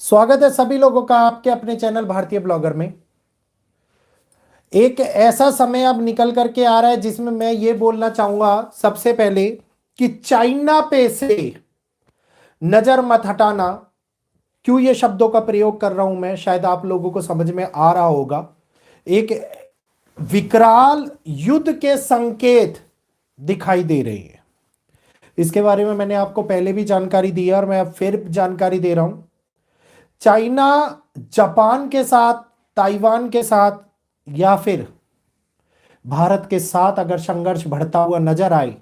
स्वागत है सभी लोगों का आपके अपने चैनल भारतीय ब्लॉगर में। एक ऐसा समय अब निकल करके आ रहा है जिसमें मैं ये बोलना चाहूंगा सबसे पहले कि चाइना पे से नजर मत हटाना। क्यों ये शब्दों का प्रयोग कर रहा हूं मैं, शायद आप लोगों को समझ में आ रहा होगा। एक विकराल युद्ध के संकेत दिखाई दे रहे हैं। इसके बारे में मैंने आपको पहले भी जानकारी दी है और मैं अब फिर जानकारी दे रहा हूं। चाइना जापान के साथ, ताइवान के साथ या फिर भारत के साथ अगर संघर्ष बढ़ता हुआ नजर आए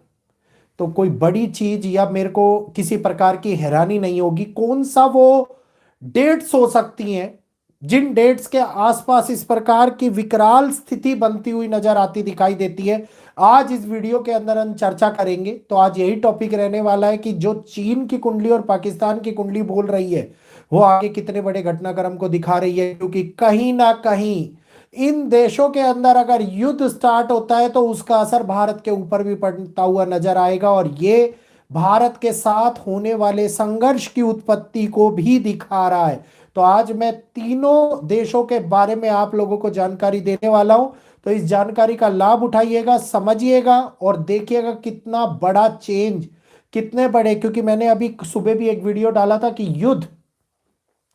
तो कोई बड़ी चीज या मेरे को किसी प्रकार की हैरानी नहीं होगी। कौन सा वो डेट्स हो सकती हैं जिन डेट्स के आसपास इस प्रकार की विकराल स्थिति बनती हुई नजर आती दिखाई देती है, आज इस वीडियो के अंदर हम चर्चा करेंगे। तो आज यही टॉपिक रहने वाला है कि जो चीन की कुंडली और पाकिस्तान की कुंडली बोल रही है वो आगे कितने बड़े घटनाक्रम को दिखा रही है। क्योंकि कहीं ना कहीं इन देशों के अंदर अगर युद्ध स्टार्ट होता है तो उसका असर भारत के ऊपर भी पड़ता हुआ नजर आएगा और ये भारत के साथ होने वाले संघर्ष की उत्पत्ति को भी दिखा रहा है। तो आज मैं तीनों देशों के बारे में आप लोगों को जानकारी देने वाला हूं। तो इस जानकारी का लाभ उठाइएगा, समझिएगा और देखिएगा कितना बड़ा चेंज, कितने बड़े, क्योंकि मैंने अभी सुबह भी एक वीडियो डाला था कि युद्ध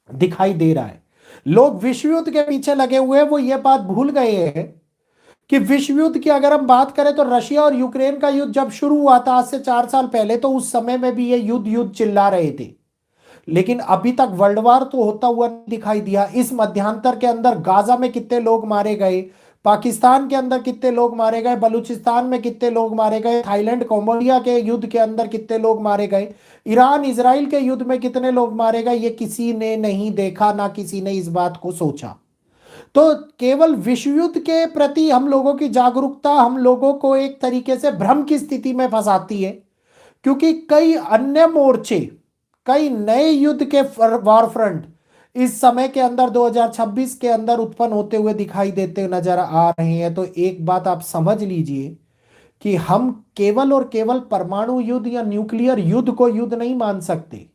दिखाई दे रहा है। लोग विश्व युद्ध के पीछे लगे हुए हैं, वो ये बात भूल गए हैं कि विश्व युद्ध की अगर हम बात करें तो रशिया और यूक्रेन का युद्ध जब शुरू हुआ था आज से 4 साल पहले, तो उस समय में भी ये युद्ध युद्ध चिल्ला रहे थे। लेकिन अभी तक वर्ल्ड वार तो होता हुआ नहीं दिखाई दिया। इस मध्यांतर के अंदर गाजा में कितने लोग मारे गए, पाकिस्तान के अंदर कितने लोग मारे गए, बलूचिस्तान में कितने लोग मारे गए, थाईलैंड कंबोडिया के युद्ध के अंदर कितने लोग मारे गए, ईरान इजराइल के युद्ध में कितने लोग मारे गए, ये किसी ने नहीं देखा, ना किसी ने इस बात को सोचा। तो केवल विश्व युद्ध के प्रति हम लोगों की जागरूकता हम लोगों को एक तरीके से भ्रम की स्थिति में फंसाती है। क्योंकि कई अन्य मोर्चे, कई नए युद्ध के वॉर फ्रंट इस समय के अंदर 2026 के अंदर उत्पन्न होते हुए दिखाई देते नजर आ रहे हैं। तो एक बात आप समझ लीजिए कि हम केवल और केवल परमाणु युद्ध या न्यूक्लियर युद्ध को युद्ध नहीं मान सकते।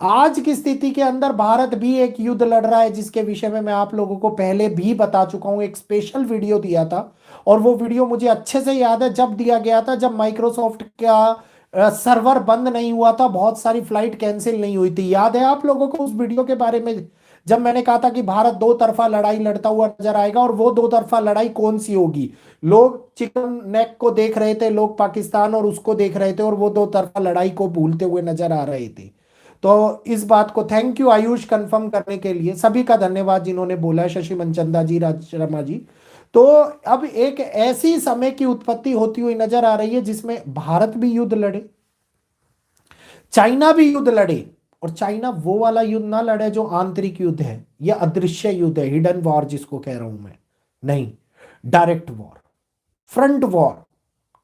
आज की स्थिति के अंदर भारत भी एक युद्ध लड़ रहा है जिसके विषय में मैं आप लोगों को पहले भी बता चुका हूं, एक स्पेशल वीडियो दिया था। और वो वीडियो मुझे अच्छे से याद है जब दिया गया था, जब माइक्रोसॉफ्ट का सर्वर बंद नहीं हुआ था, बहुत सारी फ्लाइट कैंसिल नहीं हुई थी। याद है आप लोगों को उस वीडियो के बारे में, जब मैंने कहा था कि भारत दो तरफा लड़ाई लड़ता हुआ नजर आएगा। और वो दो तरफा लड़ाई कौन सी होगी? लोग चिकन नेक को देख रहे थे, लोग पाकिस्तान और उसको देख रहे थे, और वो दो तरफा लड़ाई को भूलते हुए नजर आ रहे थे। तो इस बात को थैंक यू आयुष कंफर्म करने के लिए, सभी का धन्यवाद जिन्होंने बोला है, शशि मनचंदा जी, राज शर्मा जी। तो अब एक ऐसी समय की उत्पत्ति होती हुई नजर आ रही है जिसमें भारत भी युद्ध लड़े, चाइना भी युद्ध लड़े। और चाइना वो वाला युद्ध ना लड़े जो आंतरिक युद्ध है, यह अदृश्य युद्ध है, हिडन वॉर जिसको कह रहा हूं मैं, नहीं, डायरेक्ट वॉर, फ्रंट वॉर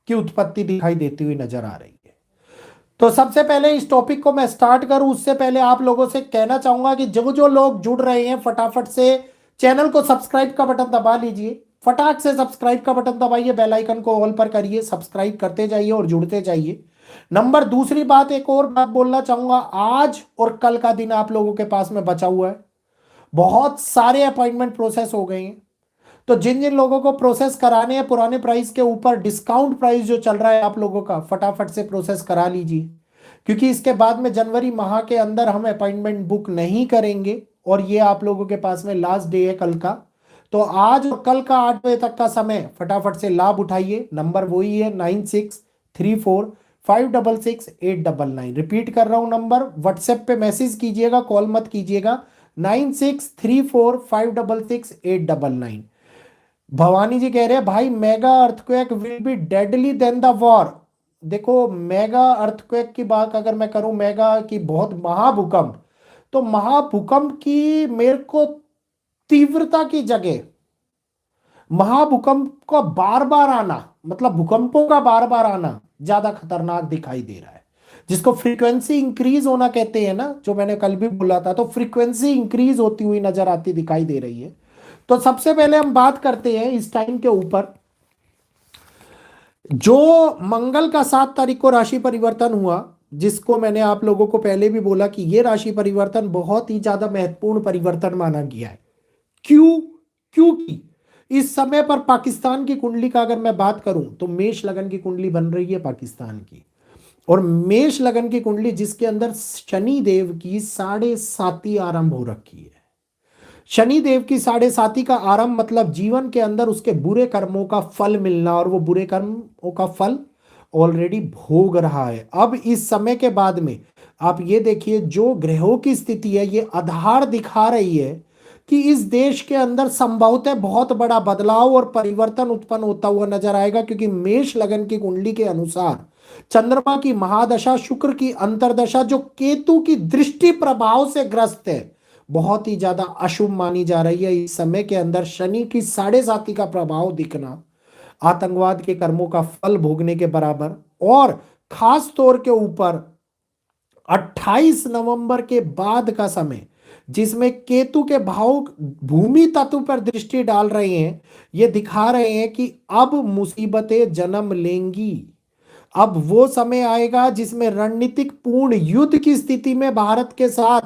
की उत्पत्ति दिखाई देती हुई नजर आ रही है। तो सबसे पहले इस टॉपिक को मैं स्टार्ट करूं उससे पहले आप लोगों से कहना चाहूंगा कि जो जो लोग जुड़ रहे हैं फटाफट से चैनल को सब्सक्राइब का बटन दबा लीजिए, फटाक से सब्सक्राइब का बटन दबाइए, बेल आइकन को ऑल पर करिए, सब्सक्राइब करते जाइए और जुड़ते जाइए। नंबर दूसरी बात, एक और बात बोलना चाहूंगा, आज और कल का दिन आप लोगों के पास में बचा हुआ है। बहुत सारे अपॉइंटमेंट प्रोसेस हो गए हैं। तो जिन जिन लोगों को प्रोसेस कराने हैं, पुराने प्राइस के ऊपर डिस्काउंट प्राइस जो चल रहा है आप लोगों का, फटाफट से प्रोसेस करा लीजिए। क्योंकि इसके बाद में जनवरी माह के अंदर हम अपॉइंटमेंट बुक नहीं करेंगे और ये आप लोगों के पास में लास्ट डे है कल का। तो आज और कल का 8 बजे तक का समय फटाफट से लाभ उठाइए। नंबर वही है 9634566899। रिपीट कर रहा हूं नंबर, व्हाट्सएप पे मैसेज कीजिएगा, कॉल मत कीजिएगा। 9634566899। भवानी जी कह रहे हैं भाई mega earthquake will be deadly than the war. देखो, मेगा अर्थक्वेक की बात अगर मैं करूं, मेगा की बहुत महाभूकंप, तो महाभूकंप की मेरे को तीव्रता की जगह महाभूकंप का बार बार आना, मतलब भूकंपों का बार बार आना ज्यादा खतरनाक दिखाई दे रहा है, जिसको फ्रीक्वेंसी इंक्रीज होना कहते हैं ना, जो मैंने कल भी बोला था। तो फ्रीक्वेंसी इंक्रीज होती हुई नजर आती दिखाई दे रही है। तो सबसे पहले हम बात करते हैं इस टाइम के ऊपर। जो मंगल का 7 तारीख को राशि परिवर्तन हुआ, जिसको मैंने आप लोगों को पहले भी बोला कि ये राशि परिवर्तन बहुत ही ज्यादा महत्वपूर्ण परिवर्तन माना गया है। क्यों? क्योंकि इस समय पर पाकिस्तान की कुंडली का अगर मैं बात करूं तो मेष लगन की कुंडली बन रही है पाकिस्तान की, और मेष लगन की कुंडली जिसके अंदर शनि देव की 7.5 आरंभ हो रखी है। शनि देव की 7.5 का आरंभ मतलब जीवन के अंदर उसके बुरे कर्मों का फल मिलना, और वो बुरे कर्मों का फल ऑलरेडी भोग रहा है। अब इस समय के बाद में आप ये देखिए जो ग्रहों की स्थिति है ये आधार दिखा रही है कि इस देश के अंदर संभवतः बहुत बड़ा बदलाव और परिवर्तन उत्पन्न होता हुआ नजर आएगा, क्योंकि मेष लगन की कुंडली के अनुसार चंद्रमा की महादशा, शुक्र की अंतरदशा जो केतु की दृष्टि प्रभाव से ग्रस्त है, बहुत ही ज्यादा अशुभ मानी जा रही है। इस समय के अंदर शनि की 7.5 का प्रभाव दिखना आतंकवाद के कर्मों का फल भोगने के बराबर, और खास तौर के ऊपर 28 नवंबर के बाद का समय जिसमें केतु के भाव भूमि तत्व पर दृष्टि डाल रहे हैं, ये दिखा रहे हैं कि अब मुसीबतें जन्म लेंगी। अब वो समय आएगा जिसमें रणनीतिक पूर्ण युद्ध की स्थिति में भारत के साथ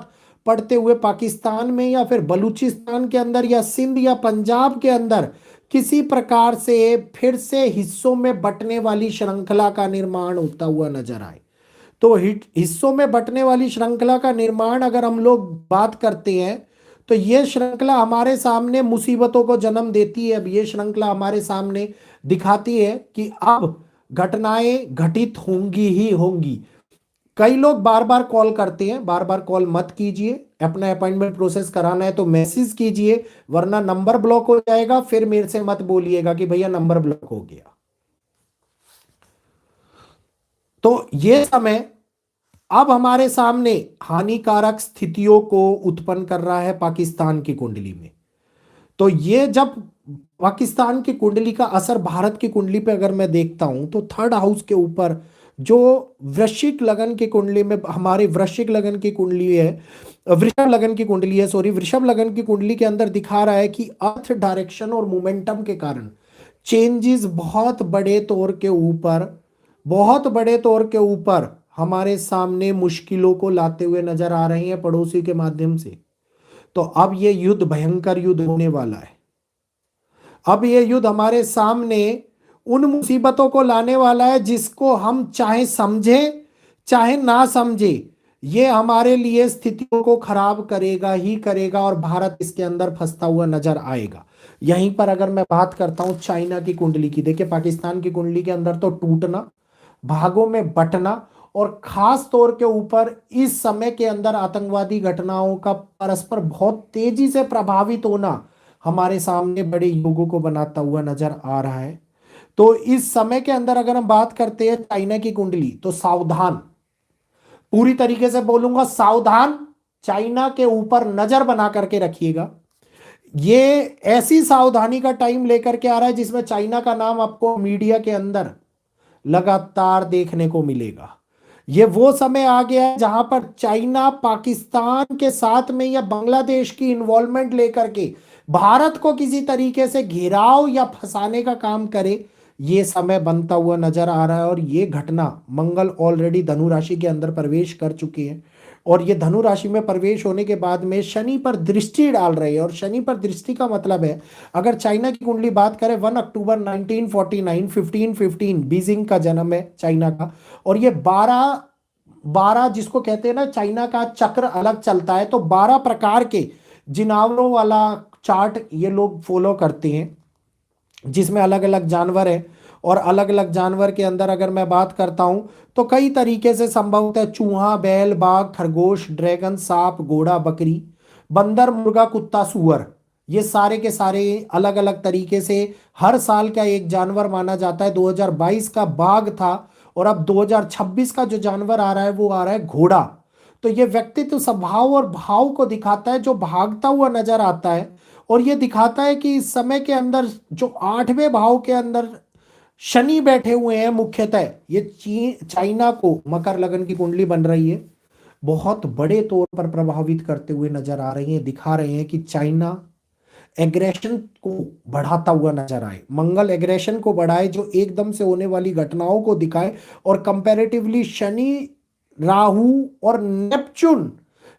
पड़ते हुए पाकिस्तान में या फिर बलूचिस्तान के अंदर या सिंध या पंजाब के अंदर किसी प्रकार से फिर से हिस्सों में बंटने वाली श्रृंखला का निर्माण होता हुआ नजर आए। तो हिस्सों में बंटने वाली श्रृंखला का निर्माण अगर हम लोग बात करते हैं तो ये श्रृंखला हमारे सामने मुसीबतों को जन्म देती है। अब ये श्रृंखला हमारे सामने दिखाती है कि अब घटनाएं घटित होंगी ही होंगी। कई लोग बार बार कॉल करते हैं, बार बार कॉल मत कीजिए। अपना अपॉइंटमेंट प्रोसेस कराना है तो मैसेज कीजिए, वरना नंबर ब्लॉक हो जाएगा। फिर मेरे से मत बोलिएगा कि भैया नंबर ब्लॉक हो गया। तो ये समय अब हमारे सामने हानिकारक स्थितियों को उत्पन्न कर रहा है पाकिस्तान की कुंडली में। तो ये जब पाकिस्तान की कुंडली का असर भारत की कुंडली पे अगर मैं देखता हूं तो थर्ड हाउस के ऊपर जो वृश्चिक लगन की कुंडली में हमारे वृश्चिक लगन की कुंडली है, वृषभ लगन की कुंडली है, सॉरी वृषभ लगन की कुंडली के अंदर दिखा रहा है कि अर्थ डायरेक्शन और मोमेंटम के कारण चेंजेस बहुत बड़े तौर के ऊपर हमारे सामने मुश्किलों को लाते हुए नजर आ रहे हैं पड़ोसी के माध्यम से। तो अब ये युद्ध भयंकर युद्ध होने वाला है। अब ये युद्ध हमारे सामने उन मुसीबतों को लाने वाला है जिसको हम चाहे समझे चाहे ना समझे, ये हमारे लिए स्थितियों को खराब करेगा ही करेगा, और भारत इसके अंदर फंसता हुआ नजर आएगा। यहीं पर अगर मैं बात करता हूं चाइना की कुंडली की, देखिए पाकिस्तान की कुंडली के अंदर तो टूटना, भागों में बंटना, और खास तौर के ऊपर इस समय के अंदर आतंकवादी घटनाओं का परस्पर बहुत तेजी से प्रभावित होना हमारे सामने बड़े युगों को बनाता हुआ नजर आ रहा है। तो इस समय के अंदर अगर हम बात करते हैं चाइना की कुंडली, तो सावधान, पूरी तरीके से बोलूंगा सावधान, चाइना के ऊपर नजर बना करके रखिएगा। ये ऐसी सावधानी का टाइम लेकर के आ रहा है जिसमें चाइना का नाम आपको मीडिया के अंदर लगातार देखने को मिलेगा। ये वो समय आ गया है जहां पर चाइना पाकिस्तान के साथ में या बांग्लादेश की इन्वॉल्वमेंट लेकर के भारत को किसी तरीके से घेराव या फंसाने का काम करे, ये समय बनता हुआ नजर आ रहा है। और ये घटना, मंगल ऑलरेडी धनु राशि के अंदर प्रवेश कर चुके हैं, और ये धनु राशि में प्रवेश होने के बाद में शनि पर दृष्टि डाल रहे हैं। और शनि पर दृष्टि का मतलब है, अगर चाइना की कुंडली बात करें 1 अक्टूबर 1949 1515 बीजिंग का जन्म है चाइना का, और ये 12 जिसको कहते हैं ना चाइना का चक्र अलग चलता है, तो 12 प्रकार के जिनावरों वाला चार्ट ये लोग फॉलो करते हैं जिसमें अलग अलग जानवर है। और अलग अलग जानवर के अंदर अगर मैं बात करता हूं तो कई तरीके से संभवतः चूहा, बैल, बाघ, खरगोश, ड्रैगन, सांप, घोड़ा, बकरी, बंदर, मुर्गा, कुत्ता, सुअर, ये सारे के सारे अलग अलग तरीके से हर साल का एक जानवर माना जाता है। 2022 का बाघ था, और अब 2026 का जो जानवर आ रहा है वो आ रहा है घोड़ा। तो ये व्यक्तित्व, स्वभाव और भाव को दिखाता है जो भागता हुआ नजर आता है। और ये दिखाता है कि इस समय के अंदर जो 8वें भाव के अंदर शनि बैठे हुए हैं, मुख्यतः ये चाइना को, मकर लगन की कुंडली बन रही है, बहुत बड़े तौर पर प्रभावित करते हुए नजर आ रही है। दिखा रहे हैं कि चाइना एग्रेशन को बढ़ाता हुआ नजर आए, मंगल एग्रेशन को बढ़ाए, जो एकदम से होने वाली घटनाओं को दिखाए। और कंपैरेटिवली शनि राहु और नेपच्यून,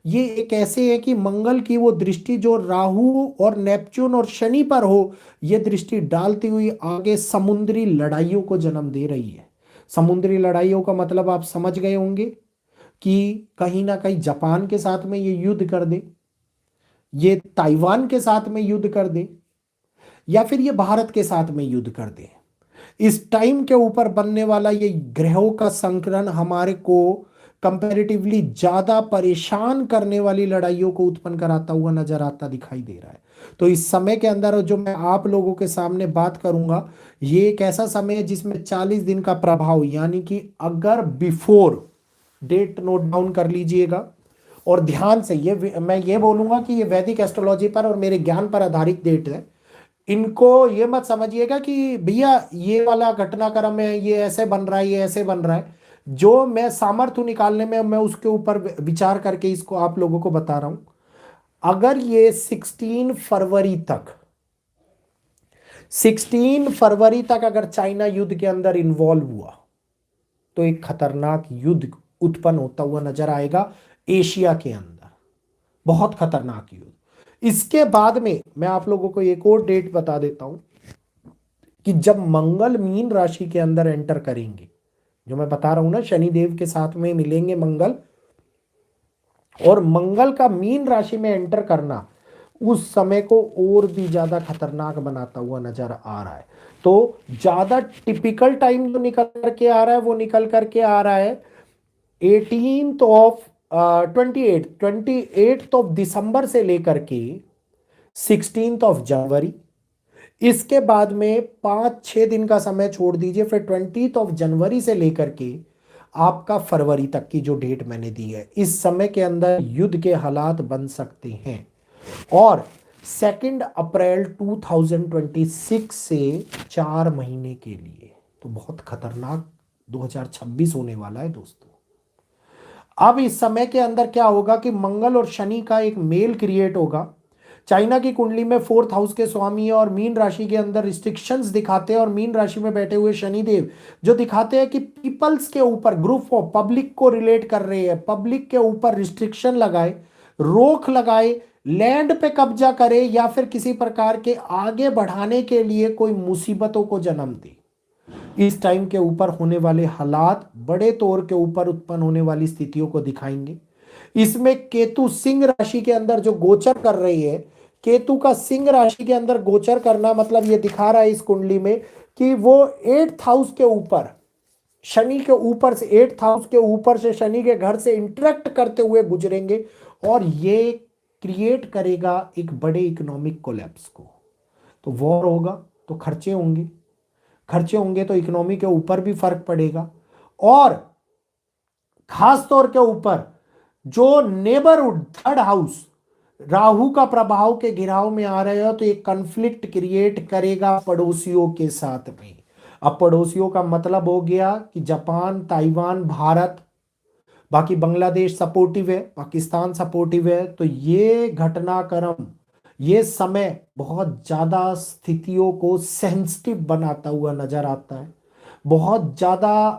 ये एक ऐसे है कि मंगल की वो दृष्टि जो राहु और नेपच्यून और शनि पर हो, ये दृष्टि डालती हुई आगे समुद्री लड़ाइयों को जन्म दे रही है। समुद्री लड़ाइयों का मतलब आप समझ गए होंगे कि कहीं ना कहीं जापान के साथ में ये युद्ध कर दे, ये ताइवान के साथ में युद्ध कर दे, या फिर ये भारत के साथ में युद्ध कर दे। इस टाइम के ऊपर बनने वाला ये ग्रहों का संकलन हमारे को कंपैरेटिवली ज्यादा परेशान करने वाली लड़ाइयों को उत्पन्न कराता हुआ नजर आता दिखाई दे रहा है। तो इस समय के अंदर जो मैं आप लोगों के सामने बात करूंगा, ये एक ऐसा समय है जिसमें 40 दिन का प्रभाव, यानी कि अगर बिफोर डेट नोट डाउन कर लीजिएगा और ध्यान से, ये मैं ये बोलूंगा कि ये वैदिक एस्ट्रोलॉजी पर और मेरे ज्ञान पर आधारित डेट है। इनको ये मत समझिएगा कि भैया ये वाला घटनाक्रम है, ये ऐसे बन रहा है, ये ऐसे बन रहा है। जो मैं सामर्थ्य निकालने में, मैं उसके ऊपर विचार करके इसको आप लोगों को बता रहा हूं। अगर ये 16 फरवरी तक अगर चाइना युद्ध के अंदर इन्वॉल्व हुआ, तो एक खतरनाक युद्ध उत्पन्न होता हुआ नजर आएगा एशिया के अंदर, बहुत खतरनाक युद्ध। इसके बाद में मैं आप लोगों को एक और डेट बता देता हूं कि जब मंगल मीन राशि के अंदर एंटर करेंगे, जो मैं बता रहा हूं ना, शनिदेव के साथ में मिलेंगे मंगल, और मंगल का मीन राशि में एंटर करना उस समय को और भी ज्यादा खतरनाक बनाता हुआ नजर आ रहा है। तो ज्यादा टिपिकल टाइम जो निकल करके आ रहा है वो निकल करके आ रहा है 18th of 28th of December से लेकर के 16th ऑफ जनवरी। इसके बाद में 5-6 दिन का समय छोड़ दीजिए, फिर 20th ऑफ जनवरी से लेकर के आपका फरवरी तक की जो डेट मैंने दी है, इस समय के अंदर युद्ध के हालात बन सकते हैं। और 2 अप्रैल 2026 से 4 महीने के लिए तो बहुत खतरनाक 2026 होने वाला है दोस्तों। अब इस समय के अंदर क्या होगा कि मंगल और शनि का एक मेल क्रिएट होगा। चाइना की कुंडली में 4th हाउस के स्वामी है और मीन राशि के अंदर रिस्ट्रिक्शंस दिखाते हैं, और मीन राशि में बैठे हुए शनिदेव जो दिखाते हैं कि पीपल्स के ऊपर, ग्रुप ऑफ पब्लिक को रिलेट कर रहे हैं, पब्लिक के ऊपर रिस्ट्रिक्शन लगाए, रोक लगाए, लैंड पे कब्जा करे, या फिर किसी प्रकार के आगे बढ़ाने के लिए कोई मुसीबतों को जन्म दे। इस टाइम के ऊपर होने वाले हालात बड़े तौर के ऊपर उत्पन्न होने वाली स्थितियों को दिखाएंगे। इसमें केतु सिंह राशि के अंदर जो गोचर कर रही है, केतु का सिंह राशि के अंदर गोचर करना मतलब ये दिखा रहा है इस कुंडली में कि वो 8th हाउस के ऊपर, शनि के ऊपर से, 8th हाउस के ऊपर से शनि के घर से इंटरेक्ट करते हुए गुजरेंगे, और ये क्रिएट करेगा एक बड़े इकोनॉमिक कोलैप्स को। तो वॉर होगा तो खर्चे होंगे, खर्चे होंगे तो इकोनॉमी के ऊपर भी फर्क पड़ेगा, और खास तौर के ऊपर जो नेबरहुड 3rd हाउस राहु का प्रभाव के घिराव में आ रहे हो, तो एक कॉन्फ्लिक्ट क्रिएट करेगा पड़ोसियों के साथ में। अब पड़ोसियों का मतलब हो गया कि जापान, ताइवान, भारत, बाकी बांग्लादेश सपोर्टिव है, पाकिस्तान सपोर्टिव है। तो ये घटनाक्रम, ये समय बहुत ज्यादा स्थितियों को सेंसिटिव बनाता हुआ नजर आता है, बहुत ज्यादा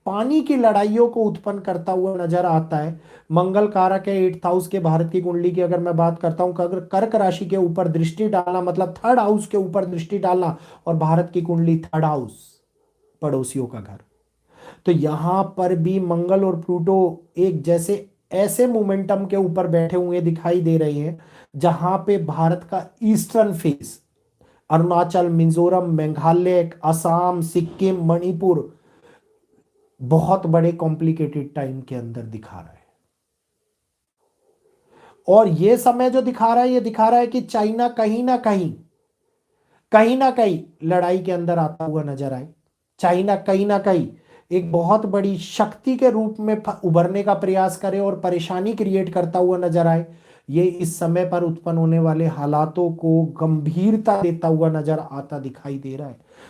पानी की लड़ाइयों को उत्पन्न करता हुआ नजर आता है। मंगल कारक है 8th हाउस के, भारत की कुंडली की अगर मैं बात करता हूं, अगर कर्क राशि के ऊपर दृष्टि डालना मतलब 3rd हाउस के ऊपर दृष्टि डालना, और भारत की कुंडली 3rd हाउस पड़ोसियों का घर। तो यहां पर भी मंगल और प्लूटो एक जैसे ऐसे मोमेंटम के ऊपर बैठे हुए दिखाई दे रहे हैं, जहां पे भारत का ईस्टर्न फेस, अरुणाचल, मिजोरम, मेघालय, असम, सिक्किम, मणिपुर बहुत बड़े कॉम्प्लिकेटेड टाइम के अंदर दिखा रहा है। और ये समय जो दिखा रहा है, ये दिखा रहा है कि चाइना कहीं ना कहीं लड़ाई के अंदर आता हुआ नजर आए। चाइना कहीं ना कहीं एक बहुत बड़ी शक्ति के रूप में उभरने का प्रयास करे और परेशानी क्रिएट करता हुआ नजर आए। ये इस समय पर उत्पन्न होने वाले हालातों को गंभीरता देता हुआ नजर आता दिखाई दे रहा है।